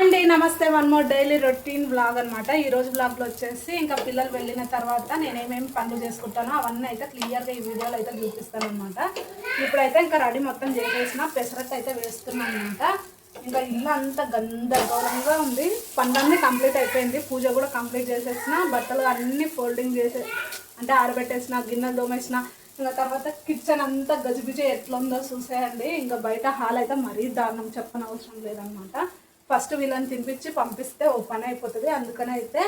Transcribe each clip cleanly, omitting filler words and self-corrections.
అండి నమస్తే. One more daily routine blog అనమాట. ఈరోజు బ్లాగ్లో వచ్చేసి ఇంకా పిల్లలు వెళ్ళిన తర్వాత నేనేమేమి పనులు చేసుకుంటానో అవన్నీ అయితే క్లియర్గా ఈ వీడియోలో అయితే చూపిస్తాను అనమాట. ఇప్పుడైతే ఇంకా రెడీ మొత్తం చేసేసిన పెసరట్టు అయితే వేస్తున్నాను అనమాట. ఇంకా ఇల్లు అంతా గందరగోళంగా ఉంది. పనులన్నీ కంప్లీట్ అయిపోయింది. పూజ కూడా కంప్లీట్ చేసేసిన, బట్టలు అన్నీ ఫోల్డింగ్ చేసే అంటే ఆరబెట్టేసిన, గిన్నెలు దోమేసిన. ఇంకా తర్వాత కిచెన్ అంతా గజిబిజి ఎట్లుందో చూసేయండి. ఇంకా బయట హాల్ అయితే మరీ దారుణం, చెప్పనవసరం లేదనమాట. ఫస్ట్ వీళ్ళని తినిపించి పంపిస్తే ఓ పని అయిపోతుంది. అందుకని అయితే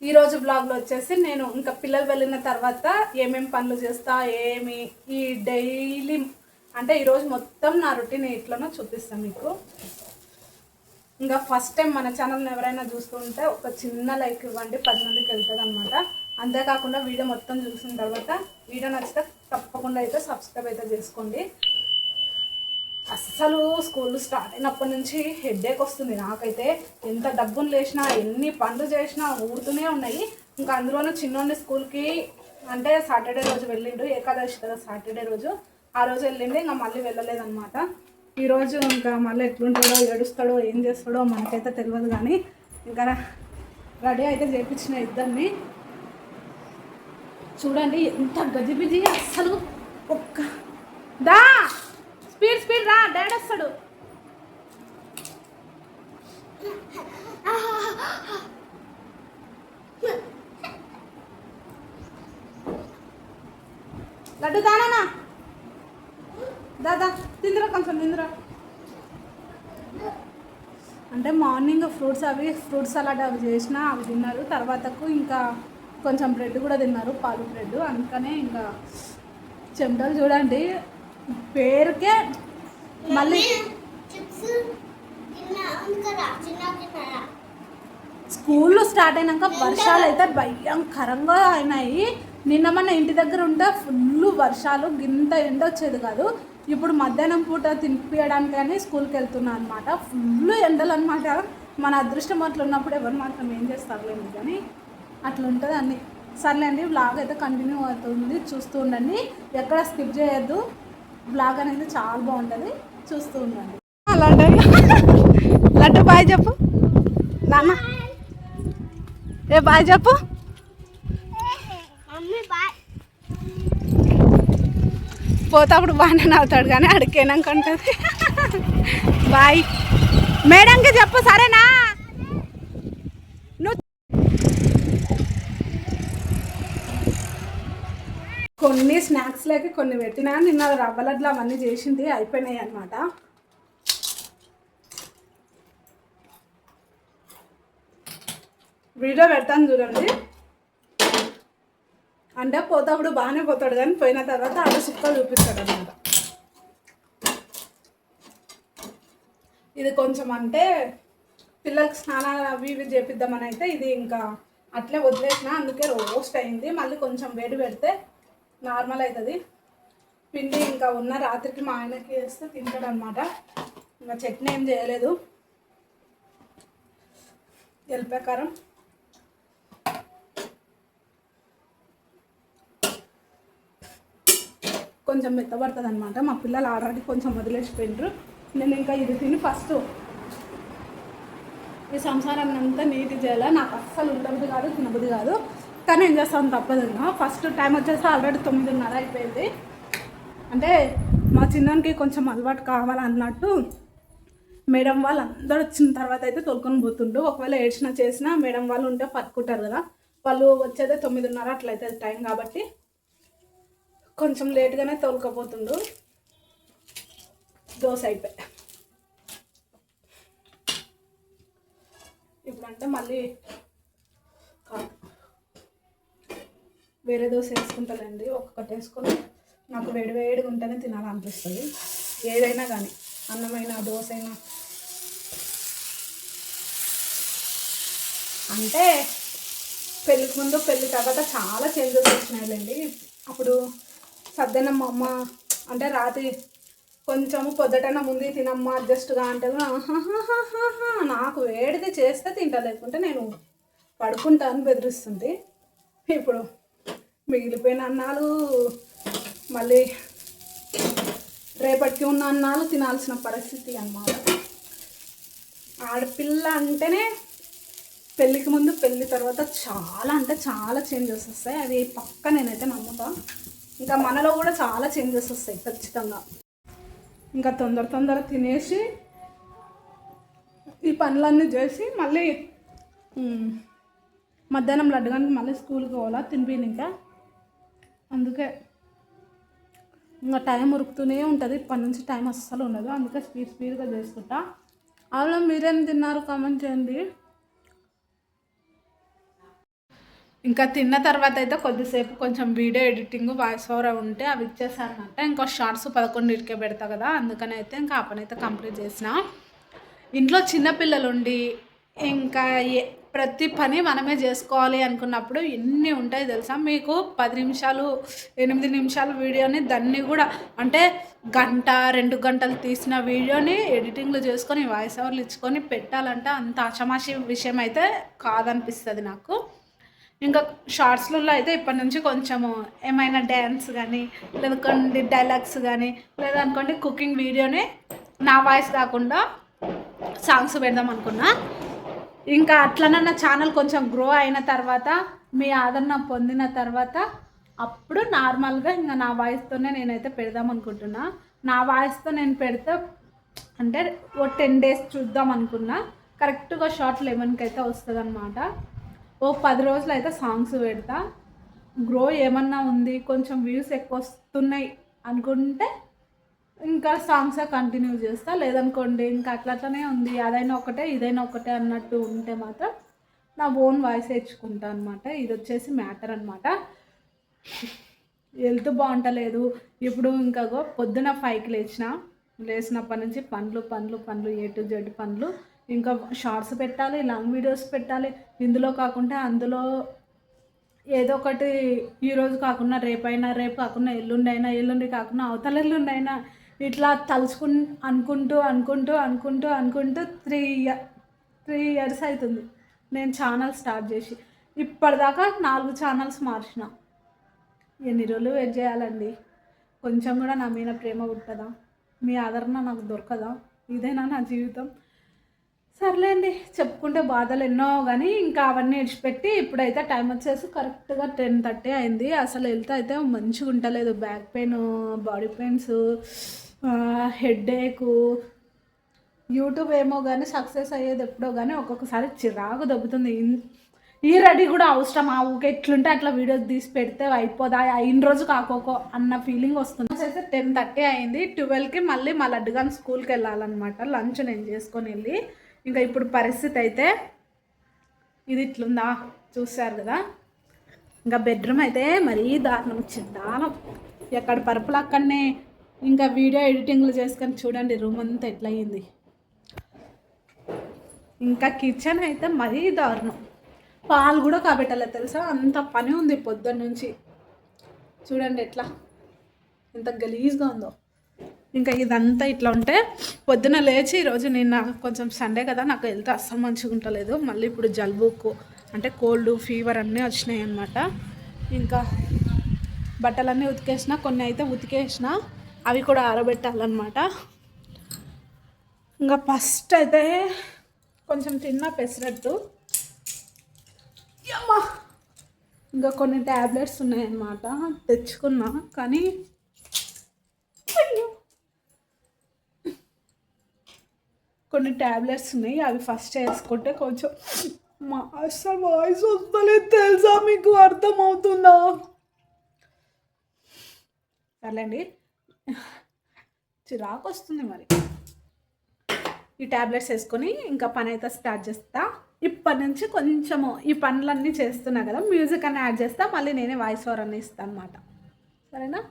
ఈరోజు బ్లాగ్లో వచ్చేసి నేను ఇంకా పిల్లలు వెళ్ళిన తర్వాత ఏమేమి పనులు చేస్తా, ఏమి ఈ డైలీ అంటే ఈరోజు మొత్తం నా రొటీన్ ఎట్లనో చూపిస్తాను మీకు. ఇంకా ఫస్ట్ టైం మన ఛానల్ని ఎవరైనా చూస్తుంటే ఒక చిన్న లైక్ ఇవ్వండి, 10 మందికి వెళ్తుంది అనమాట. అంతేకాకుండా వీడియో మొత్తం చూసిన తర్వాత వీడియో నచ్చితే తప్పకుండా అయితే సబ్స్క్రైబ్ అయితే చేసుకోండి. అస్సలు స్కూల్ స్టార్ట్ అయినప్పటి నుంచి హెడ్ఏక్ వస్తుంది నాకైతే. ఎంత డబ్బులు లేచినా, ఎన్ని పనులు చేసినా ఊడుతూనే ఉన్నాయి. ఇంకా అందులోనూ చిన్నోడిని స్కూల్కి అంటే సాటర్డే రోజు వెళ్ళిండు, ఏకాదశి కదా సాటర్డే రోజు. ఆ రోజు వెళ్ళిండు, ఇంకా మళ్ళీ వెళ్ళలేదన్నమాట. ఈరోజు ఇంకా మళ్ళీ ఎట్లుంటాడో, ఏడుస్తాడో, ఏం చేస్తాడో మనకైతే తెలియదు. కానీ ఇంకా రెడీ అయితే చేయించిన ఇద్దరిని. చూడండి ఎంత గజిబిజి అస్సలు. ఒక్క దా స్పీడ్ స్పీడ్ రా, డాడీ వస్తాడు. లడ్డు దానా దాదా తిందిరా, కొంచెం తిందిరా. అంటే మార్నింగ్ ఫ్రూట్ సలాడ్ అవి చేసిన అవి తిన్నారు. తర్వాతకు ఇంకా కొంచెం బ్రెడ్ కూడా తిన్నారు, పాలు బ్రెడ్. అందుకనే ఇంకా చెమటలు చూడండి పేరుకే. మళ్ళీ స్కూల్లో స్టార్ట్ అయినాక వర్షాలు అయితే భయంకరంగా అయినాయి. నిన్న మన ఇంటి దగ్గర ఉంటే ఫుల్ వర్షాలు, గింత ఎండ వచ్చేది కాదు. ఇప్పుడు మధ్యాహ్నం పూట తినిపించడానికి కానీ స్కూల్కి వెళ్తున్నా అనమాట. ఫుల్ ఎండలు అనమాట. మన అదృష్టం అట్లా ఉన్నప్పుడు ఎవరు మాత్రం ఏం చేస్తారులేండి, కానీ అట్లా ఉంటుంది అన్నీ. సర్లేండి, బ్లాగ్ అయితే కంటిన్యూ అవుతుంది, చూస్తూ ఉండండి, ఎక్కడ స్కిప్ చేయొద్దు. బ్లాగ్ అనేది చాలా బాగుంటుంది, చూస్తూ ఉండండి. లడ్డు బాయ్ చెప్పు నాన్న. ఏ బాయ్ చెప్పు. పోతాప్పుడు బాగానే నవ్వుతాడు, కానీ అడిగేనాక ఉంటుంది. బాయ్ మేడంకి చెప్పు, సరేనా? కొన్ని స్నాక్స్లోకి కొన్ని పెట్టినా. నిన్న రవ్వ లడ్లు అవన్నీ చేసింది అయిపోయినాయి అన్నమాట. వీడియో పెడతాను చూడండి. అంటే పోతాప్పుడు బాగానే పోతాడు, కానీ పోయిన తర్వాత అలా సుక్కలు చూపిస్తాడు అన్నమాట. ఇది కొంచెం అంటే పిల్లలకి స్నానాలు అవి ఇవి చేపిద్దామని అయితే ఇది ఇంకా అట్లే వదిలేసిన, అందుకే రోస్ట్ అయింది. మళ్ళీ కొంచెం వేడి పెడితే నార్మల్ అవుతుంది. పిండి ఇంకా ఉన్న రాత్రికి మా ఆయనకి వేస్తే తింటాడు అనమాట. ఇంకా చట్నీ ఏం చేయలేదు. ఎల్లిపాయ కారం, కొంచెం మెత్తబడుతుంది అనమాట. మా పిల్లలు ఆల్రెడీ కొంచెం వదిలేసిపోయినారు. నేను ఇంకా ఇది తిని ఫస్ట్ ఈ సంసారాన్ని అంతా నీటి చేయాలి. నాకు అస్సలు ఉండబుద్ధి కాదు, తినబుద్ధి కాదు, కానీ ఏం చేస్తాను తప్పదు. ఫస్ట్ టైం వచ్చేసి ఆల్రెడీ 9:30 అయిపోయింది. అంటే మా చిన్నానికి కొంచెం అలవాటు కావాలన్నట్టు మేడం వాళ్ళు అందరూ వచ్చిన తర్వాత అయితే తోలుకొని పోతుండ్రు. ఒకవేళ ఏడ్చినా చేసినా మేడం వాళ్ళు ఉంటే పట్టుకుంటారు కదా, వాళ్ళు వచ్చేదే 9:30 అట్లయితే టైం. కాబట్టి కొంచెం లేట్గానే తోలుకపోతుండ్రు. దోశ అయిపోయి ఇప్పుడంటే మళ్ళీ వేరే దోశ వేసుకుంటానండి. ఒక్కొక్కటి వేసుకొని నాకు వేడివేడిగా ఉంటేనే తినాలనిపిస్తుంది. ఏదైనా కానీ, అన్నమైనా దోశ అయినా. అంటే పెళ్ళికి ముందు పెళ్ళి తర్వాత చాలా చేంజెస్ వచ్చినాయిలేండి. అప్పుడు సద్దనం మా అమ్మ అంటే రాత్రి కొంచెము పొద్దుటైనా ముందు తినమ్మా అడ్జస్ట్గా అంటే నాకు వేడిది చేస్తే తింటా, లేకుంటే నేను పడుకుంటాను బెదిరిస్తుంది. ఇప్పుడు మిగిలిపోయిన అన్నాలు మళ్ళీ రేపటికి ఉన్న అన్నాలు తినాల్సిన పరిస్థితి అన్నమాట. ఆడపిల్ల అంటేనే పెళ్ళికి ముందు పెళ్ళి తర్వాత చాలా అంటే చాలా చేంజెస్ వస్తాయి. అది పక్క నేనైతే నమ్ముతా. ఇంకా మనలో కూడా చాలా చేంజెస్ వస్తాయి ఖచ్చితంగా. ఇంకా తొందర తినేసి ఈ పనులన్నీ చేసి మళ్ళీ మధ్యాహ్నం లడ్డుగానికి మళ్ళీ స్కూల్కి పోవాలా తినిపోయింది. ఇంకా అందుకే ఇంకా టైం ఉరుకుతూనే ఉంటుంది. ఇప్పటి నుంచి టైం అస్సలు ఉండదు. అందుకే స్పీడ్గా చేసుకుంటా. అలా మీరేం తిన్నారు కామెంట్ చేయండి. ఇంకా తిన్న తర్వాత అయితే కొద్దిసేపు కొంచెం వీడియో ఎడిటింగ్ వాయిస్ ఓవర్ ఉంటే అవి ఇచ్చేసానంట. ఇంకో షార్ట్స్ 11:00కే పెడతా కదా, అందుకని అయితే ఇంకా ఆ పని అయితే కంప్లీట్ చేసిన. ఇంట్లో చిన్నపిల్లలు ఉండి ఇంకా ప్రతి పని మనమే చేసుకోవాలి అనుకున్నప్పుడు ఎన్ని ఉంటాయి తెలుసా మీకు. 10 నిమిషాలు 8 నిమిషాల వీడియోని దాన్ని కూడా అంటే 1-2 గంటలు తీసిన వీడియోని ఎడిటింగ్లు చేసుకొని వాయిస్ ఓవర్లు ఇచ్చుకొని పెట్టాలంటే అంత ఆషామాషి విషయం అయితే కాదనిపిస్తుంది నాకు. ఇంకా షార్ట్స్లలో అయితే ఇప్పటి నుంచి కొంచెము ఏమైనా డ్యాన్స్ కానీ లేదనుకోండి డైలాగ్స్ కానీ లేదనుకోండి కుకింగ్ వీడియోని నా వాయిస్ కాకుండా సాంగ్స్ పెడదాం అనుకున్నా. ఇంకా అట్లనే నా ఛానల్ కొంచెం గ్రో అయిన తర్వాత మీ ఆదరణ పొందిన తర్వాత అప్పుడు నార్మల్గా ఇంకా నా వాయిస్తోనే నేనైతే పెడదాం అనుకుంటున్నా. నా వాయిస్తో నేను పెడితే అంటే ఓ 10 days చూద్దాం అనుకున్నా. కరెక్ట్గా షార్ట్ 11కి అయితే వస్తుంది అనమాట. ఓ 10 రోజులు అయితే సాంగ్స్ పెడతా. గ్రో ఏమన్నా ఉంది కొంచెం వ్యూస్ ఎక్కువ వస్తున్నాయి అనుకుంటే ఇంకా సాంగ్సే కంటిన్యూ చేస్తా. లేదనుకోండి ఇంకా అట్లనే ఉంది అదైనా ఒకటే ఇదైనా ఒకటే అన్నట్టు ఉంటే మాత్రం నా ఓన్ వాయిస్ ఇచ్చుకుంటా అనమాట. ఇది వచ్చేసి మ్యాటర్ అనమాట. హెల్త్ బాగుంటలేదు ఇప్పుడు. ఇంకా పొద్దున 5కి లేచినప్పటి నుంచి పనులు A to Z పనులు. ఇంకా షార్ట్స్ పెట్టాలి, లాంగ్ వీడియోస్ పెట్టాలి. ఇందులో కాకుండా అందులో ఏదో ఒకటి ఈరోజు కాకుండా రేపైనా, రేపు కాకుండా ఎల్లుండి కాకుండా అవతల ఎల్లుండైనా ఇట్లా అనుకుంటూ 3 years అవుతుంది నేను ఛానల్ స్టార్ట్ చేసి. ఇప్పటిదాకా 4 ఛానల్స్ మార్చిన. ఎన్ని రోజులు వెయిట్ చేయాలండి? కొంచెం కూడా నా మీద ప్రేమ పుట్టదా? మీ ఆదరణ నాకు దొరకదా? ఇదేనా నా జీవితం? సర్లేండి, చెప్పుకుంటే బాధలు ఎన్నో కానీ ఇంకా అవన్నీ విడిచిపెట్టి ఇప్పుడైతే టైం వచ్చేసి కరెక్ట్గా 10:30 అయింది. అసలు హెల్త్ అయితే మంచిగా ఉండలేదు. Back pain, body pains, headache. YouTube ఏమో కానీ సక్సెస్ అయ్యేది ఎప్పుడో కానీ ఒక్కొక్కసారి చిరాకు దొబ్బుతుంది. ఈ రెడీ కూడా అవసరం ఆ ఊకే ఎట్లుంటే అట్లా వీడియోస్ తీసి పెడితే అయిపోదా అయిన రోజు కాకోకో అన్న ఫీలింగ్ వస్తుంది. అయితే 10:30 అయింది. 12కి మళ్ళీ మా లడ్డుగాని స్కూల్కి వెళ్ళాలన్నమాట. లంచ్ నేను చేసుకొని వెళ్ళి ఇంకా ఇప్పుడు పరిస్థితి అయితే ఇది ఇట్లుందా చూసారు కదా. ఇంకా బెడ్రూమ్ అయితే మరీ దారుణం చిన్నానం. ఎక్కడ పరుపులు అక్కడనే ఇంకా వీడియో ఎడిటింగ్లు చేసుకొని చూడండి రూమ్ అంతా ఎట్లా అయ్యింది. ఇంకా కిచెన్ అయితే మరీ దారుణం. పాలు కూడా కాబెట్టాలి తెలుసా, అంత పని ఉంది పొద్దున్న నుంచి. చూడండి ఎట్లా ఎంత గలీజ్గా ఉందో. ఇంకా ఇదంతా ఇట్లా ఉంటే పొద్దున లేచి ఈరోజు నేను కొంచెం సండే కదా నాకు హెల్త్ అస్సలు మంచిగా ఉండలేదు. మళ్ళీ ఇప్పుడు జలుబు అంటే కోల్డ్ ఫీవర్ అన్నీ వచ్చినాయి అన్నమాట. ఇంకా బట్టలన్నీ ఉతికేసిన, కొన్ని అయితే ఉతికేసిన, అవి కూడా ఆరబెట్టాలన్నమాట. ఇంకా ఫస్ట్ అయితే కొంచెం తిన్న పెసరట్టు. అమ్మా ఇంకా కొన్ని ట్యాబ్లెట్స్ ఉన్నాయన్నమాట తెచ్చుకున్నా. కానీ కొన్ని ట్యాబ్లెట్స్ ఉన్నాయి అవి ఫస్ట్ వేసుకుంటే కొంచెం అసలు వాయిస్ వస్తలేదు తెలుసా, మీకు అర్థమవుతుందా? సర్లేండి, చిరాకు వస్తుంది మరి. ఈ ట్యాబ్లెట్స్ వేసుకొని ఇంకా పని అయితే స్టార్ట్ చేస్తా. ఇప్పటి నుంచి కొంచెము ఈ పనులన్నీ చేస్తున్నా కదా, మ్యూజిక్ అని యాడ్ చేస్తా. మళ్ళీ నేనే వాయిస్ ఓవర్ అని ఇస్తాను అనమాట. సరేనా?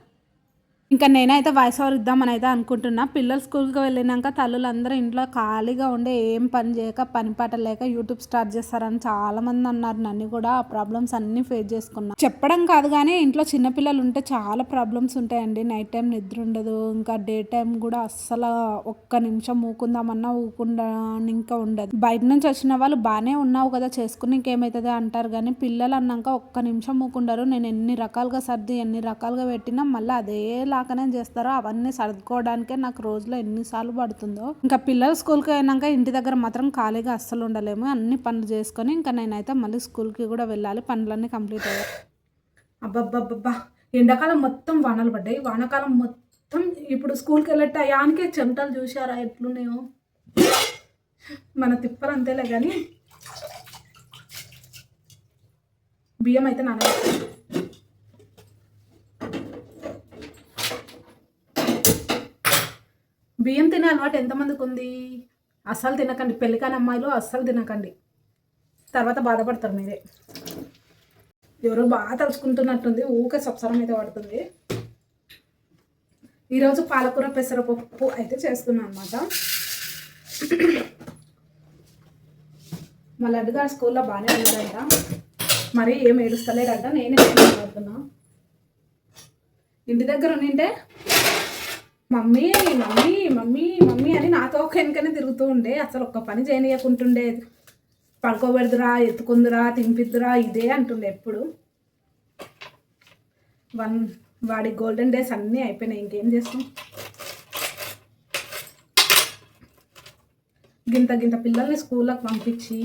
ఇంకా నేనైతే వాయిస్ ఓవర్ ఇద్దామని అయితే అనుకుంటున్నా. పిల్లలు స్కూల్కి వెళ్ళినాక తల్లులందరూ ఇంట్లో ఖాళీగా ఉండే ఏం పని చేయక పని పాట లేక యూట్యూబ్ స్టార్ట్ చేస్తారని చాలామంది అన్నారు. నన్ను కూడా ఆ ప్రాబ్లమ్స్ అన్నీ ఫేస్ చేసుకున్నా. చెప్పడం కాదు కానీ ఇంట్లో చిన్నపిల్లలు ఉంటే చాలా ప్రాబ్లమ్స్ ఉంటాయండి. నైట్ టైం నిద్ర ఉండదు, ఇంకా డే టైం కూడా అస్సలు ఒక్క నిమిషం ఊకుందామన్నా ఊకుండా ఇంకా ఉండదు. బయట నుంచి వచ్చిన వాళ్ళు బాగానే ఉన్నావు కదా చేసుకుని ఇంకేమవుతుంది అంటారు కానీ పిల్లలు అన్నాక ఒక్క నిమిషం ఊకుండరు. నేను ఎన్ని రకాలుగా సర్ది ఎన్ని రకాలుగా పెట్టినా మళ్ళీ అదే లాగానే చేస్తారో అవన్నీ సర్దుకోవడానికే నాకు రోజులో ఎన్నిసార్లు పడుతుందో. ఇంకా పిల్లలు స్కూల్కి అయినాక ఇంటి దగ్గర మాత్రం ఖాళీగా అస్సలు ఉండలేము. అన్ని పనులు చేసుకొని ఇంకా నేనైతే మళ్ళీ స్కూల్కి కూడా వెళ్ళాలి. పనులన్నీ కంప్లీట్ అయ్యాయి. అబ్బబ్బబ్బబ్బా, ఎండాకాలం మొత్తం వానలు పడ్డాయి. వానాకాలం మొత్తం ఇప్పుడు స్కూల్కి వెళ్ళే టయానికే చెమటలు చూసారా ఎట్లున్నాయో. మన తిప్పలు అంతేలే కానీ బియ్యం అయితే నానబెట్టాలి. బియ్యం తినే అలవాటు ఎంతమందికి ఉంది? అస్సలు తినకండి, పెళ్ళికాని అమ్మాయిలు అస్సలు తినకండి, తర్వాత బాధపడతారు మీరే. ఎవరో బాగా తలుచుకుంటున్నట్టుంది, ఊకే సప్సరం అయితే పడుతుంది. ఈరోజు పాలకూర పెసరపప్పు అయితే చేస్తున్నాను అనమాట. మా లడ్డుగారు స్కూల్లో బాగానే ఉన్నారంట, మరి ఏం ఏడుస్తలేడంట. నేనే మాట్లాడుతున్నా. ఇంటి దగ్గర ఉండింటే మమ్మీ మమ్మీ మమ్మీ మమ్మీ అని నాతో ఒక వెనుకనే తిరుగుతూ ఉండే. అసలు ఒక్క పని చేయనీయకుంటుండే. పడుకోబెడుదురా, ఎత్తుకుందురా, తినిపిద్దురా, ఇదే అంటుండే ఎప్పుడు. వాడి గోల్డెన్ డేస్ అన్నీ అయిపోయినాయి. ఇంకేం చేస్తాం? గింత గింత పిల్లల్ని స్కూల్లోకి పంపించి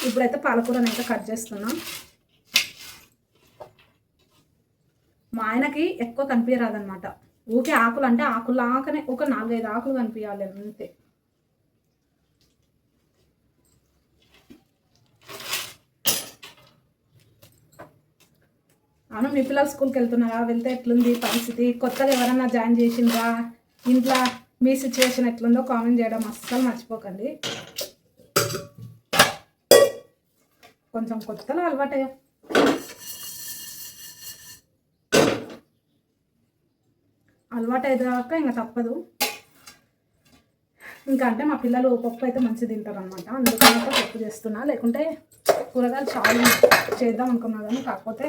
ఇప్పుడైతే పాలకూరని అయితే కట్ చేస్తున్నా. మా ఆయనకి ఎక్కువ కనిపించరాదనమాట. ఊకే ఆకులు అంటే ఆకులాకనే ఒక 4-5 ఆకులు కనిపించాలి అంతే. అవును, మీ పిల్లలు స్కూల్కి వెళ్తున్నారా? వెళ్తే ఎట్లుంది పరిస్థితి? కొత్తగా ఎవరన్నా జాయిన్ చేసిండ్రా? ఇంట్లో మీ సిచ్యువేషన్ ఎట్లుందో కామెంట్ చేయడం అస్సలు మర్చిపోకండి. కొంచెం కొత్తలో అలవాటయ్యా. అలవాటు అయ్యేదాక ఇంకా తప్పదు. ఇంకా అంటే మా పిల్లలు పప్పు అయితే మంచిగా తింటారు అనమాట, అందుకని పప్పు చేస్తున్నా. లేకుంటే కూరగాయలు చాలా చేద్దాం అనుకున్నా కానీ కాకపోతే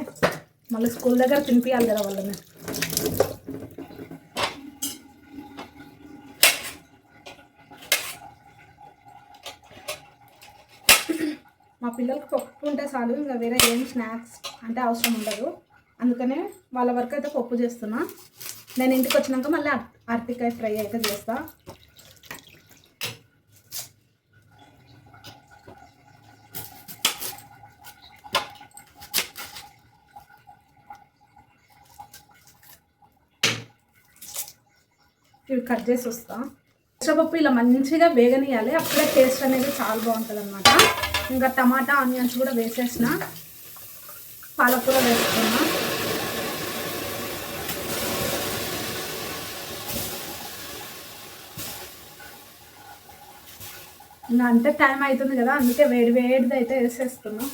మళ్ళీ స్కూల్ దగ్గర తినిపించాలి కదా వాళ్ళని. మా పిల్లలకి పప్పు ఉంటే చాలు, ఇంకా వేరే ఏం స్నాక్స్ అంటే అవసరం ఉండదు. అందుకనే వాళ్ళ వరకు అయితే పప్పు చేస్తున్నా. నేను ఇంటికి వచ్చినాక మళ్ళీ అరటికాయ ఫ్రై అయితే చేస్తా. ఇవి కట్ చేసి వస్తా. పెసరపప్పు ఇలా మంచిగా వేగనియాలి, అప్పుడే టేస్ట్ అనేది చాలా బాగుంటుంది అనమాట. ఇంకా టమాటా ఆనియన్స్ కూడా వేసేసిన, పాలకూర వేసుకున్నా. ఇంకా అంటే టైం అవుతుంది కదా, అందుకే వేడి వేడిది అయితే వేసేస్తున్నా.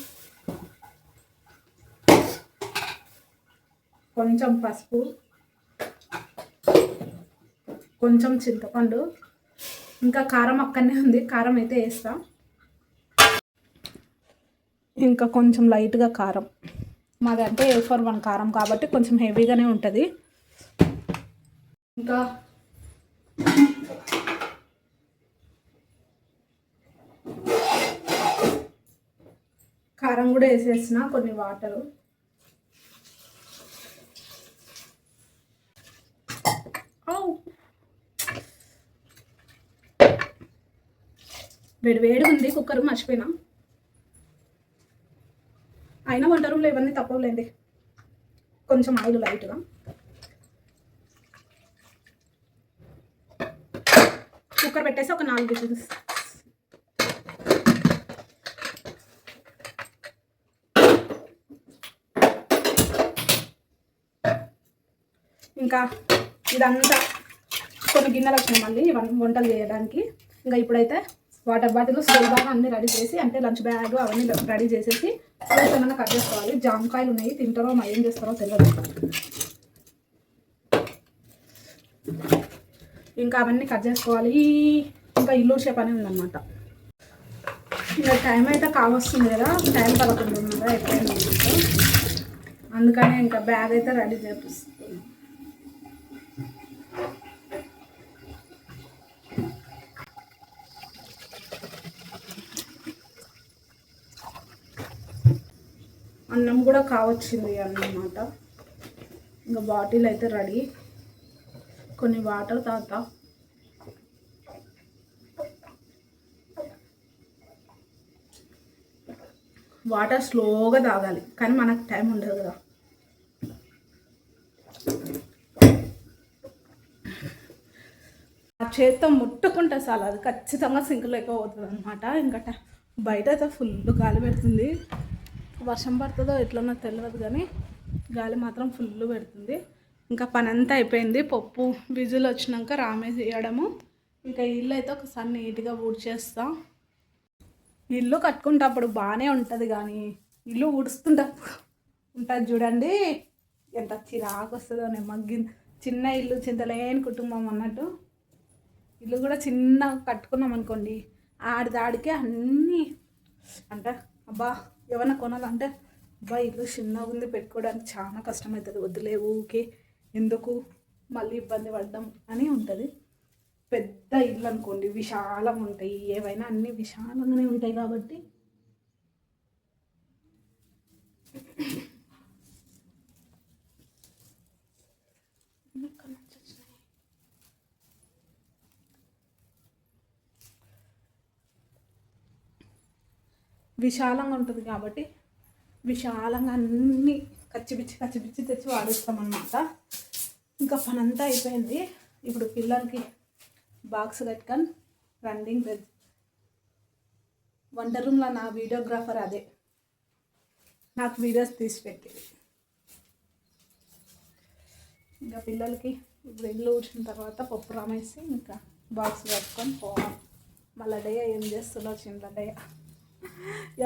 కొంచెం పసుపు, కొంచెం చింతపండు, ఇంకా కారం అక్కడనే ఉంది, కారం అయితే వేస్తా. ఇంకా కొంచెం లైట్గా కారం. మాది అంటే A41 కారం కాబట్టి కొంచెం హెవీగానే ఉంటుంది. ఇంకా కారం కూడా వేసేసిన, కొన్ని వాటరు. వేడి వేడి ఉంది, కుక్కర్ మర్చిపోయినా. అయినా వంట రూమ్లో ఇవన్నీ తప్పవులేండి. కొంచెం ఆయిల్ లైట్గా. కుక్కర్ పెట్టేసి ఒక 4 విజిల్స్. ఇంకా ఇదంతా కొన్ని గిన్నెలు వచ్చినాయి మళ్ళీ ఇవన్నీ వంటలు చేయడానికి. ఇంకా ఇప్పుడైతే వాటర్ బాటిల్, స్కూల్ బ్యాగ్ అన్నీ రెడీ చేసి, అంటే లంచ్ బ్యాగ్ అవన్నీ రెడీ చేసేసి ఫ్రూట్స్ ఏమన్నా కట్ చేసుకోవాలి. జామకాయలు ఉన్నాయి, తింటారో మరి ఏం చేస్తారో తెలియదు. ఇంకా అవన్నీ కట్ చేసుకోవాలి. ఇంకా ఇల్లు షేప్ అని ఉందన్నమాట. ఇంకా టైం అయితే కావస్తుంది కదా, టైం 11:30 అయిపోయింది. అందుకనే ఇంకా బ్యాగ్ అయితే రెడీ చేపిస్తుంది. అన్నం కూడా కావచ్చింది అన్నమాట. ఇంకా బాటిల్ అయితే రెడీ. కొన్ని వాటర్ తాగుతా. వాటర్ స్లోగా తాగాలి, కానీ మనకు టైం ఉండదు కదా. ఆ చేత్తో ముట్టుకుంటే చాలు అది ఖచ్చితంగా సింకులో ఎక్కువ పోతుంది అనమాట. ఇంకా బయట అయితే ఫుల్ గాలి పెడుతుంది. వర్షం పడుతుందో ఎట్లనో తెలియదు, కానీ గాలి మాత్రం ఫుల్ పెడుతుంది. ఇంకా పని అంతా అయిపోయింది. పప్పు విజిల్ వచ్చినాక రామే చేయడము. ఇంకా ఇల్లు అయితే ఒకసారి నీట్గా ఊడ్చేస్తాం. ఇల్లు కట్టుకుంటప్పుడు బాగానే ఉంటుంది, కానీ ఇల్లు ఊడుస్తుంటప్పుడు ఉంటుంది చూడండి ఎంత చిరాకు వస్తుందో. చిన్న ఇల్లు చింతలేని కుటుంబం అన్నట్టు. ఇల్లు కూడా చిన్న కట్టుకున్నాం అనుకోండి, ఆడిదాడికే అన్నీ అంటే అబ్బా ఏమన్నా కొనాలంటే అబ్బా ఇల్లు చిన్నగా ఉంది, పెట్టుకోవడానికి చాలా కష్టమవుతుంది, వద్దులే ఊకే ఎందుకు మళ్ళీ ఇబ్బంది పడ్డాం అని ఉంటుంది. పెద్ద ఇల్లు అనుకోండి విశాలంగా ఉంటాయి, ఏవైనా అన్నీ విశాలంగానే ఉంటాయి. కాబట్టి విశాలంగా ఉంటుంది కాబట్టి విశాలంగా అన్నీ కచ్చిపిచ్చి తెచ్చి వాడేస్తామన్నమాట. ఇంకా పని అంతా అయిపోయింది. ఇప్పుడు పిల్లలకి బాక్స్ కట్టుకొని రన్నింగ్ వంట రూమ్లో నా వీడియోగ్రాఫర్ అదే నాకు వీడియోస్ తీసి పెట్టేది. ఇంకా పిల్లలకి ఇప్పుడు ఇల్లు ఊడ్చిన తర్వాత పప్పు రామేసి ఇంకా బాక్స్ కట్టుకొని పోవాలి. మళ్ళీ డయ్య ఏం చేస్తున్నా చిన్న డయ్య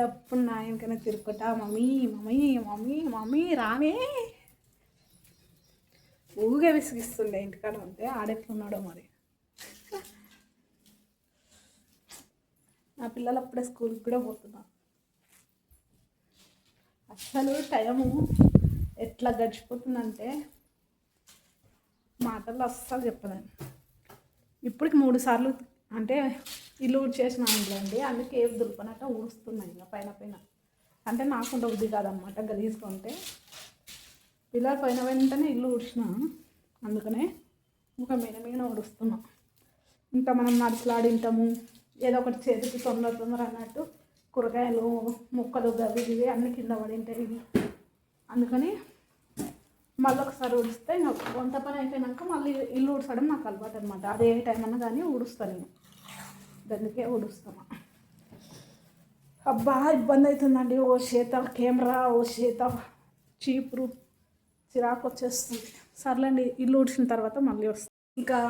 ఎప్పుడు నా వెనకనే తిరుగుకుంటా మమ్మీ మమ్మీ మమ్మీ మమ్మీ రామే ఊగే విసిగిస్తుండే. ఇంటికాడ ఉంటే ఆడెట్లున్నాడో మరి. నా పిల్లలు అప్పుడే స్కూల్కి కూడా పోతున్నారు. అసలు టైము ఎట్లా గడిచిపోతుందంటే మాటల్లో అస్సలు చెప్పలేను. ఇప్పటికి 3 సార్లు అంటే ఇల్లు ఊడ్చేసినానులేండి, అందుకే ఏవి దులుపనట్ట ఊడుస్తున్నాయి ఇంకా పైన. అంటే నాకుంటే బుద్ధి కాదనమాట గలీజ్గా ఉంటే. పిల్లలు పోయిన వెంటనే ఇల్లు ఊడ్చిన, అందుకనే ఇంకా మీద ఊడుస్తున్నాం. ఇంకా మనం నడుచులాడింటాము, ఏదో ఒకటి చేతికి తొందర అన్నట్టు కూరగాయలు ముక్కలు గవి ఇవి అన్నీ కింద పడింటాయి. అందుకని మళ్ళీ ఒకసారి ఊడిస్తే ఇంకా వంట పని అయిపోయినాక మళ్ళీ ఇల్లు ఊడ్చడం నాకు అలవాటు అనమాట. అదే టైం అన్నా కానీ ఊడుస్తాను నేను, దానికే ఊడుస్తాను. అబ్బా ఇబ్బంది అవుతుందండి. ఓ చేత కెమెరా, ఓ చేత చీపురు, చిరాకు వచ్చేస్తుంది. సర్లేండి ఇల్లు ఊడ్చిన తర్వాత మళ్ళీ వస్తాను. ఇంకా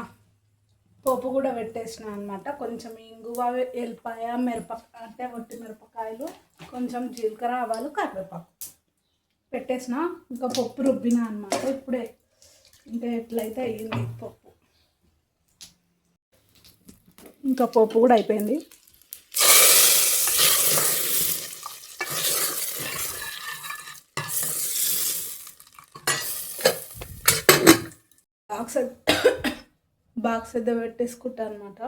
పప్పు కూడా పెట్టేసిన అనమాట. కొంచెం ఇంగువ, ఎల్లిపాయ, మిరపకాయ అంటే ఒట్టి మిరపకాయలు, కొంచెం జీలకర్ర, ఆవాలు, కరివేపాకు పెట్టేసిన. ఇంకా పప్పు రుబ్బిన అనమాట ఇప్పుడే. ఇంకా ఎట్లయితే అయ్యింది పప్పు. ఇంకా పప్పు కూడా అయిపోయింది. బాక్స్ అయితే పెట్టేసుకుంటా అనమాట.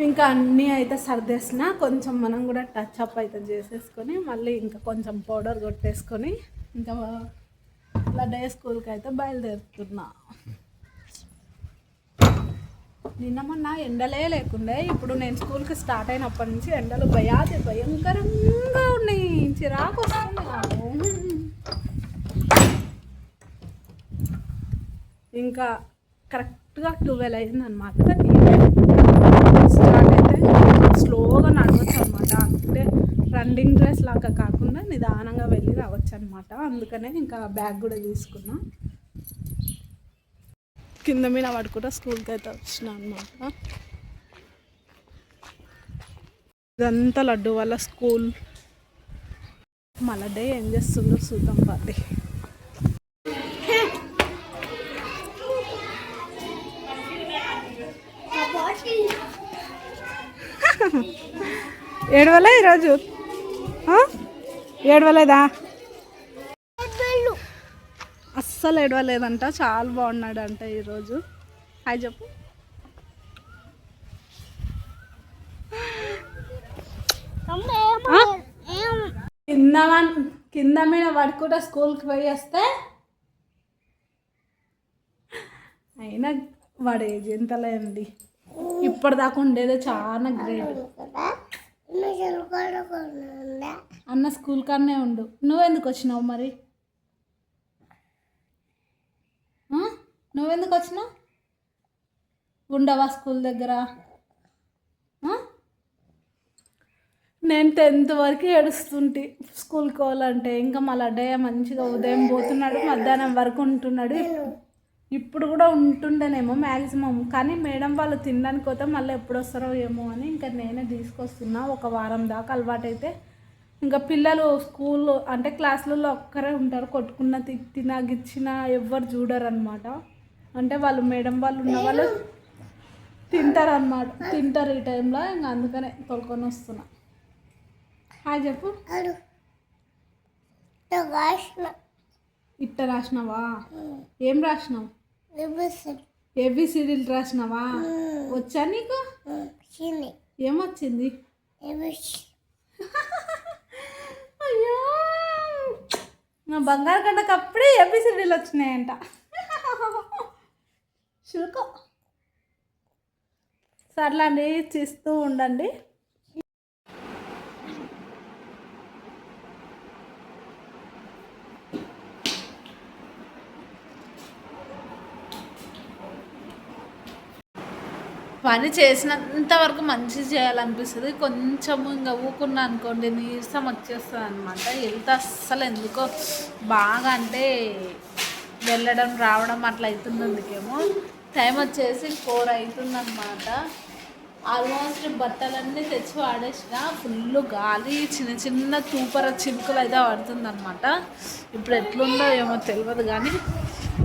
ఇంకా అన్నీ అయితే సర్దేసిన. కొంచెం మనం కూడా టచ్ అప్ అయితే చేసేసుకొని మళ్ళీ ఇంకా కొంచెం పౌడర్ కొట్టేసుకొని ఇంకా ఇట్లా డే స్కూల్కి అయితే బయలుదేరుతున్నా. నిన్న మొన్న ఎండలే లేకుండే, ఇప్పుడు నేను స్కూల్కి స్టార్ట్ అయినప్పటి నుంచి ఎండలు భయంకరంగా ఉన్నాయి. చిరాకు వస్తుంది నాకు. ఇంకా కరెక్ట్గా 12 అయింది అనమాట. స్టార్ట్ అయితే స్లోగా నడవచ్చు అనమాట. అంటే రన్నింగ్ రేస్ లాగా కాకుండా నిదానంగా వెళ్ళి రావచ్చు అనమాట. అందుకనే ఇంకా బ్యాగ్ కూడా తీసుకున్నా. కింద మీద పడుకుంటా స్కూల్కి అయితే వచ్చిన అనమాట. ఇదంతా లడ్డు వాళ్ళ స్కూల్. మళ్ళీ డే ఏం చేస్తుందో చూద్దాం పార్టీ. ఏడవలే ఈరోజు? ఏడవలేదా? అస్సలు ఏడవలేదంట. చాలా బాగున్నాడంట ఈరోజు. హాయ్ చెప్పు. కింద మీద పడుకుంటే స్కూల్కి పోయి వస్తే అయినా వాడు ఏజ్ ఎంతలే అండి, ఇప్పటిదాకా ఉండేదే చాలా గ్రేట్. అన్న స్కూల్ కాడనే ఉండు. నువ్వెందుకు వచ్చినావు మరి? నువ్వెందుకు వచ్చినావు? ఉండవా స్కూల్ దగ్గర? నేను 10th వరకు ఏడుస్తుంటే స్కూల్కి పోవాలంటే. ఇంకా మళ్ళీ డే మంచిగా ఉదయం పోతున్నాడు, మధ్యాహ్నం వరకు ఉంటున్నాడు. ఇప్పుడు కూడా ఉంటుండేనేమో మ్యాక్సిమం. కానీ మేడం వాళ్ళు తినడానికి పోతే మళ్ళీ ఎప్పుడు వస్తారో ఏమో అని ఇంకా నేనే తీసుకొస్తున్నా. ఒక వారం దాకా అలవాటైతే ఇంకా పిల్లలు స్కూల్ అంటే క్లాసులలో ఒక్కరే ఉంటారు. కొట్టుకున్న తిట్టినా గిచ్చినా ఎవ్వరు చూడరు అనమాట. అంటే వాళ్ళు మేడం వాళ్ళు ఉన్న వాళ్ళు తింటారు అన్నమాట, తింటారు ఈ టైంలో. ఇంకా అందుకనే తోలుకొని వస్తున్నా. హాయ్ చెప్పు. ఇట్ట రాసినావా? ఏం రాసినావు? ఏబిసిడీలు రాసినావా? వచ్చా నీకు? ఏమొచ్చింది? అయ్యో, నా బంగారు గంటకు అప్పుడే ఏబిసిడీలు వచ్చినాయంట. చూకో. సర్లేండి, చేస్తూ ఉండండి. పని చేసినంత వరకు మంచి చేయాలనిపిస్తుంది. కొంచెం ఇంకా ఊకున్నా అనుకోండి నీరసం వచ్చేస్తుంది అనమాట. వెళ్తే అస్సలు ఎందుకో బాగా అంటే వెళ్ళడం రావడం అట్లా అవుతుంది. అందుకేమో టైం వచ్చేసి 4 అవుతుందన్నమాట. ఆల్మోస్ట్ బట్టలన్నీ తెచ్చి వాడేసిన. ఫుల్ గాలి, చిన్న చిన్న తూపర చినుకులు అయితే పడుతుందన్నమాట. ఇప్పుడు ఎట్లుందో ఏమో తెలియదు. కానీ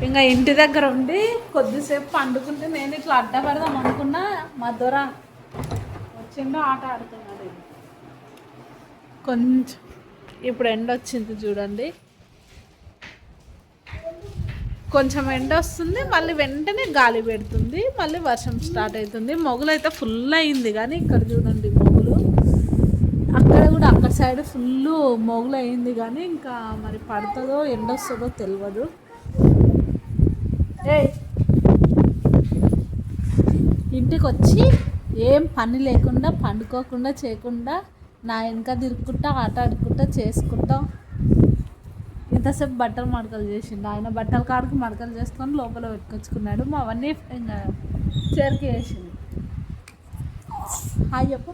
ఇంకా ఇంటి దగ్గర ఉండి కొద్దిసేపు పండుకుంటే నేను ఇట్లా అడ్డ పెడదాం అనుకున్నా. మా దొర వచ్చిందో ఆట ఆడుతున్నాడు. కొంచెం ఇప్పుడు ఎండ వచ్చింది చూడండి. కొంచెం ఎండ వస్తుంది, మళ్ళీ వెంటనే గాలి పెడుతుంది, మళ్ళీ వర్షం స్టార్ట్ అవుతుంది. మొగులు అయితే ఫుల్ అయింది. కానీ ఇక్కడ చూడండి మొగులు, అక్కడ కూడా అక్కడ సైడ్ ఫుల్ మొగులు అయింది. కానీ ఇంకా మరి పడుతుందో ఎండ వస్తుందో తెలియదు. ఇంటికి వచ్చి ఏం పని లేకుండా పండుకోకుండా చేయకుండా నా వెనక తిరుక్కుంటా ఆట ఆడుకుంటా చేసుకుంటా ఇంతసేపు బట్టలు మడకలు చేసిండు. ఆయన బట్టల కాడికి మడకలు చేసుకొని లోపల పెట్టుకొచ్చుకున్నాడు. మా అవన్నీ ఇంకా చేరికి వేసింది. హాయ్ చెప్పు.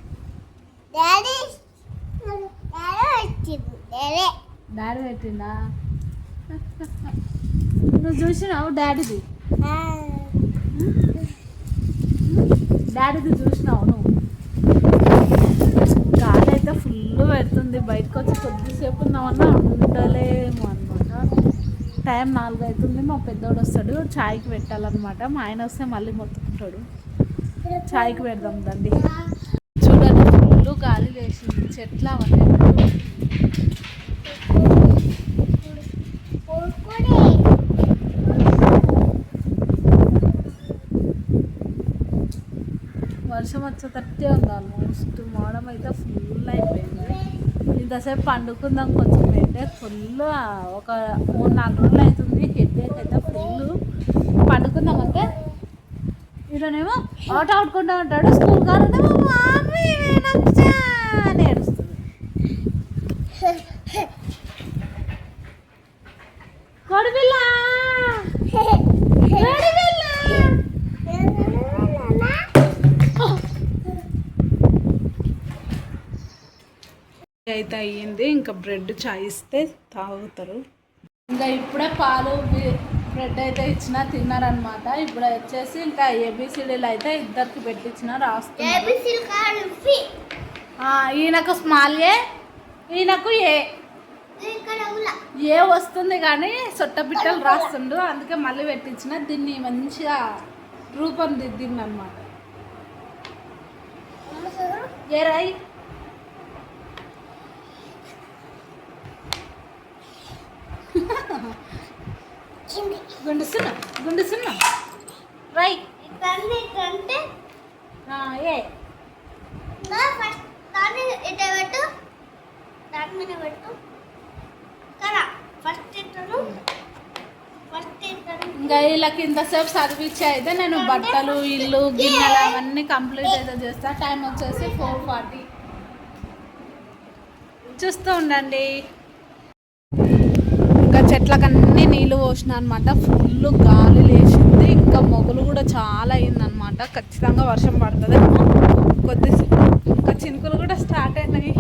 డాడీ పెట్టిందా? నువ్వు చూసినావు డాడీది? డాడీది చూసినావు నువ్వు? గాలి అయితే ఫుల్ పెడుతుంది. బయటకు వచ్చి కొద్దిసేపు ఉన్నామన్నా ఉండలేము అనమాట. టైం 4 అవుతుంది. మా పెద్దోడు వస్తాడు, ఛాయ్కి పెట్టాలన్నమాట. మా ఆయన వస్తే మళ్ళీ మొత్తుకుంటాడు. ఛాయ్కి పెడదాం దండి. చూడండి ఫుల్ గాలి వేసింది. చెట్లు అవన్నీ వర్షం వచ్చేటట్టే ఉంది. ఆల్మోస్ట్ మోడం అయితే ఫుల్ అయిపోయింది. ఇంతసేపు పండుకుందాం కొంచెం హెడ్ఏక్ ఫుల్. ఒక 3-4 రోజులు అవుతుంది హెడ్ఏక్ అయితే ఫుల్. పండుకుందామంటే ఈరోనేమో ఆట ఆడుకుంటూ ఉంటాడు. స్కూల్ కాడనేమో మమ్మీ నేనొచ్చా అని ఏడుస్తుంది. కొడిపిల్ల అయితే అయ్యింది. ఇంకా బ్రెడ్ చాయ్ ఇస్తే తాగుతారు. ఇంకా ఇప్పుడే పాలు బ్రెడ్ అయితే ఇచ్చిన తిన్నారనమాట. ఇప్పుడు వచ్చేసి ఇంకా ఏబిసిడీలు అయితే ఇద్దరికి పెట్టించిన రాస్తున్నారు. ఈయనకు స్మాల్ ఏ, ఈయనకు ఏ వస్తుంది కానీ సొట్ట బిట్టలు రాస్తుండు. అందుకే మళ్ళీ పెట్టించిన. దీన్ని మంచిగా రూపం దిద్దింది అనమాట. ఏ రాయి గుండుస్తున్నా రై ఏ ఇంకా వీళ్ళకి ఇంతసేపు చదివించి అయితే నేను బట్టలు ఇల్లు గిన్నెలు అవన్నీ కంప్లీట్ అయితే చేస్తా. టైం వచ్చేసి 4:40. చూస్తూ ఉండండి. ఇంకా చెట్లకన్నీ నీళ్ళు పోసిన అనమాట. ఫుల్ గాలి లేచింది. ఇంకా మొగలు కూడా చాలా అయిందనమాట. ఖచ్చితంగా వర్షం పడుతుంది. ఇంకా చినుకులు కూడా స్టార్ట్ అయినాయి.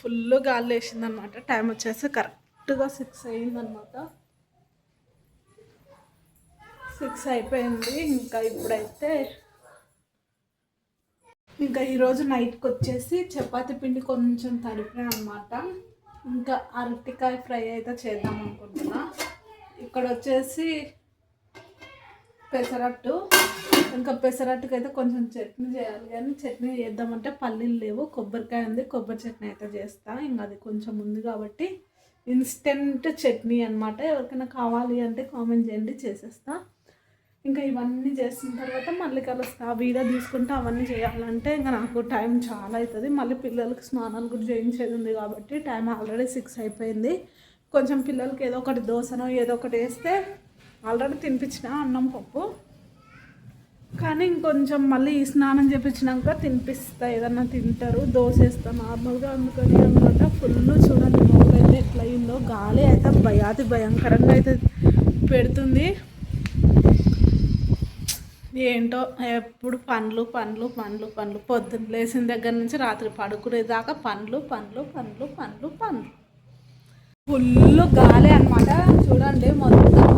ఫుల్ గాలి లేచింది అనమాట. టైం వచ్చేసి కరెక్ట్గా 6 అయిందనమాట. 6 అయిపోయింది. ఇంకా ఇప్పుడైతే ఇంకా ఈరోజు నైట్కి వచ్చేసి చపాతీ పిండి కొంచెం తడిపినా అనమాట. ఇంకా అరటికాయ ఫ్రై అయితే చేద్దాం అనుకుంటున్నా. ఇక్కడ వచ్చేసి పెసరట్టు, ఇంకా పెసరట్టుకి అయితే కొంచెం చట్నీ చేయాలి. కానీ చట్నీ చేద్దామంటే పల్లీలు లేవు, కొబ్బరికాయ ఉంది. కొబ్బరి చట్నీ అయితే చేస్తా. ఇంకా అది కొంచెం ఉంది కాబట్టి ఇన్స్టెంట్ చట్నీ అనమాట. ఎవరికైనా కావాలి అంటే కామెంట్ చేయండి, చేసేస్తా. ఇంకా ఇవన్నీ చేసిన తర్వాత మళ్ళీ కలుస్తా. వీడియో తీసుకుంటే అవన్నీ చేయాలంటే ఇంకా నాకు టైం చాలా అవుతుంది. మళ్ళీ పిల్లలకి స్నానాలు కూడా చేయించేది ఉంది కాబట్టి టైం ఆల్రెడీ 6 అయిపోయింది. కొంచెం పిల్లలకి ఏదో ఒకటి దోశనో ఏదో ఒకటి వేస్తే ఆల్రెడీ తినిపించిన అన్నం పప్పు, కానీ ఇంకొంచెం మళ్ళీ ఈ స్నానం చేయించినాక తినిపిస్తా. ఏదన్నా తింటారు. దోశ వేస్తా నార్మల్గా. అందుకని అనమాట. ఫుల్ చూడండి మొదలు అయితే ఎట్లా అయిందో. గాలి అయితే భయంకరంగా అయితే పెడుతుంది. ఏంటో ఎప్పుడు పండ్లు పండ్లు పండ్లు పండ్లు పొద్దున్న లేచిన దగ్గర నుంచి రాత్రి పడుకునేదాకా పండ్లు పండ్లు పండ్లు పండ్లు పండ్లు. ఫుల్ గాలి అనమాట. చూడండి మొత్తం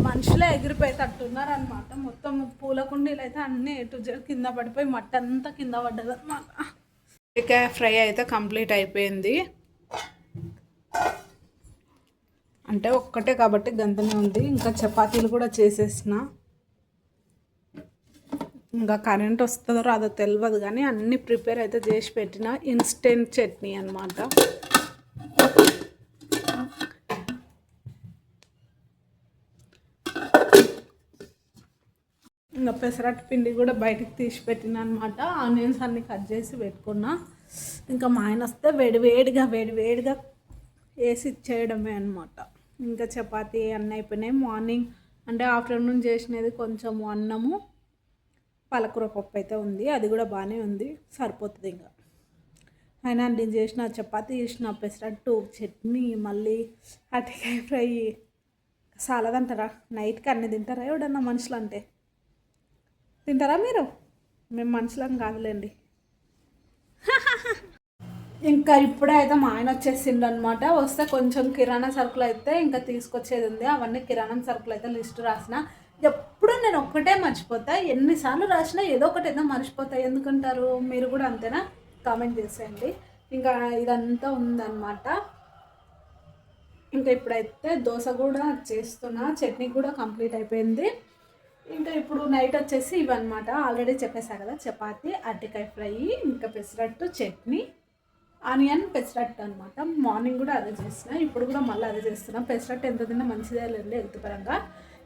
మనుషులే ఎగిరిపోయేటట్టున్నారు అనమాట. మొత్తం పూల కుండీలు అయితే అన్నీ ఎటు కింద పడిపోయి మట్టి అంతా కింద పడ్డది అనమాట. ఇక ఫ్రై అయితే కంప్లీట్ అయిపోయింది. అంటే ఒక్కటే కాబట్టి గంతనే ఉంది. ఇంకా చపాతీలు కూడా చేసేసిన. ఇంకా కరెంట్ వస్తుందో రాదో తెలియదు కానీ అన్నీ ప్రిపేర్ అయితే చేసి పెట్టిన. ఇన్స్టెంట్ చట్నీ అనమాట. ఇంకా పెసరట్టు పిండి కూడా బయటకు తీసి పెట్టిన అనమాట. ఆనియన్స్ అన్నీ కట్ చేసి పెట్టుకున్నా. ఇంకా మా ఆయన వస్తే వేడివేడిగా వేసి ఇచ్చేయడమే అనమాట. ఇంకా చపాతీ అన్నీ అయిపోయినాయి. మార్నింగ్ అంటే ఆఫ్టర్నూన్ చేసినది కొంచెం అన్నము, పాలకూర పప్పు అయితే ఉంది. అది కూడా బాగానే ఉంది, సరిపోతుంది. ఇంకా అయినా నేను చేసిన చపాతీ చేసిన పెసరట్టు చట్నీ మళ్ళీ అరటికాయ ఫ్రై చాలదంటారా? నైట్కి అన్నీ తింటారా ఎవడన్నా మనుషులు? అంటే తింటారా మీరు? మేము మనుషులం కాదులేండి. ఇంకా ఇప్పుడే అయితే మా ఆయన వచ్చేసిండు అనమాట. వస్తే కొంచెం కిరాణా సరుకులు అయితే ఇంకా తీసుకొచ్చేది ఉంది. అవన్నీ కిరాణా సరుకులు అయితే లిస్ట్ రాసిన. ఎప్పుడు నేను ఒక్కటే మర్చిపోతా. ఎన్నిసార్లు రాసినా ఏదో ఒకటి ఏదో మర్చిపోతా. ఎందుకంటారు? మీరు కూడా అంతేనా? కామెంట్ చేసేయండి. ఇంకా ఇదంతా ఉందన్నమాట. ఇంకా ఇప్పుడైతే దోశ కూడా చేస్తున్నా. చట్నీ కూడా కంప్లీట్ అయిపోయింది. ఇంకా ఇప్పుడు నైట్ వచ్చేసి ఇవన్నమాట. ఆల్రెడీ చెప్పేసా కదా, చపాతీ, అరటికాయ ఫ్రై, ఇంకా పెసరట్టు చట్నీ, ఆనియన్ పెసరట్టు అనమాట. మార్నింగ్ కూడా అదే చేసిన, ఇప్పుడు కూడా మళ్ళీ అదే చేస్తున్నా. పెసరట్టు ఎంత తిన్నా మంచిదే లేండి హెల్త్ పరంగా.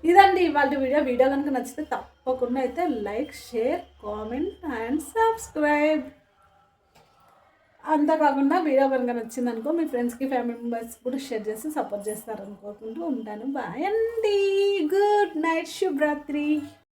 ఇదండి ఇవాళ వీడియో కనుక నచ్చితే తప్పకుండా అయితే like, share, comment and subscribe. అంతేకాకుండా వీడియో కనుక నచ్చింది అనుకో మీ ఫ్రెండ్స్కి, ఫ్యామిలీ మెంబర్స్ కూడా షేర్ చేసి సపోర్ట్ చేస్తారు అనుకోకుండా ఉంటాను. బాయ్ అండి. Good night, శుభరాత్రి.